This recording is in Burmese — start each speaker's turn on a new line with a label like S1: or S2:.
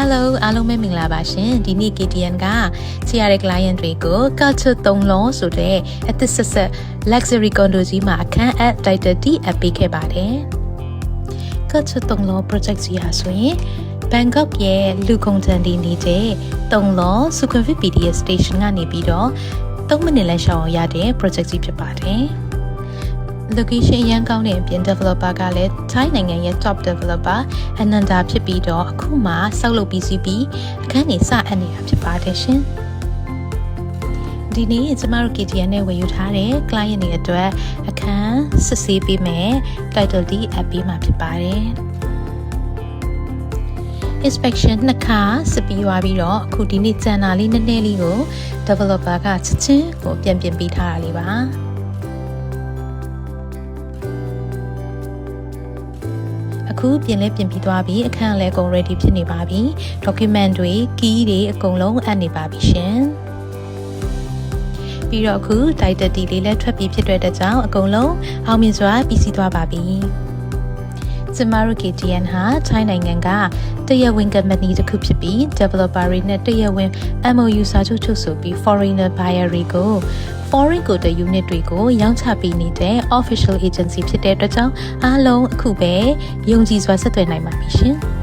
S1: Hello အားလုံးပဲမင်္ဂလာပါရှင်ဒီနေ့ KTN ကကြည့်ရတဲ့ client တွေကို Culture 3လုံးဆိုတဲ့အသစ်ဆက်ဆက် luxury condo ကြီးမှာအခန်းအပ် title တီးအပ်ပေးခဲ့ပါတယ် Culture 3လုံး project ကြီးဟာဆိုရင် Bangkok ရဲ့လူကုန်တန်တီနေတဲ့3လုံး Sukhumvit BTS station ကနေပြီးတော့3မိနစ်လမ်းရှောင်ရတဲ့ project ကြီးဖြစ်ပါတယ် location ရန်ကောင်းတဲ့အပြင် developer ကလည်း Thai နိုင်ငံရဲ့ top developer Ananda ဖြစ်ပြီးတော့အခုမှဆောက်လုပ်ပြီးစီးပြီးအခန်းနေစအပ်နေတာဖြစ်ပါတယ်ရှင်ဒီနေ့ကျမတို့ KTN နဲ့ဝယ်ယူထားတဲ့ client တွေအတွက်အခန်းစစ်ဆေးပေးမယ် title deed အပ်ပေးမှာဖြစ်ပါတယ် inspection နှစ်ခါစစ်ပြီးသွားပြီးတော့အခုဒီနေ့ကျန်တာလေးနည်းနည်းလေးကို developer ကချက်ချင်းကိုပြန်ပြင်ပေးထားတာလေးပါအခုပြင်လဲပြင်ပြီးသွားပြီအခန်းလည်းအကုန် ready ဖြစ်နေပါပြီ document တွေ key တွေအကုန်လုံးအပ်နေပါပြီရှင်ပြီးတော့အခု title deed လေးလည်းထွက်ပြီးဖြစ်တဲ့အတွက်ကြောင့်အကုန်လုံးအောင်မြင်စွာပြီးစီးသွားပါပြီကျမတို့ KTN ဟာ Thai နိုင်ငံကတရားဝင် company တစ်ခုဖြစ်ပြီး developer တွေနဲ့တရားဝင် MOU စာချုပ်ချုပ်ဆိုပြီး foreigner buyer တွေကို foreign quota unit တွေကိုရောင်းချပေးနေတဲ့ official agency ဖြစ်တဲ့အတွက်ကြောင့်အားလုံးအခုပဲယုံကြည်စွာဆက်သွယ်နိုင်ပါပြီရှင်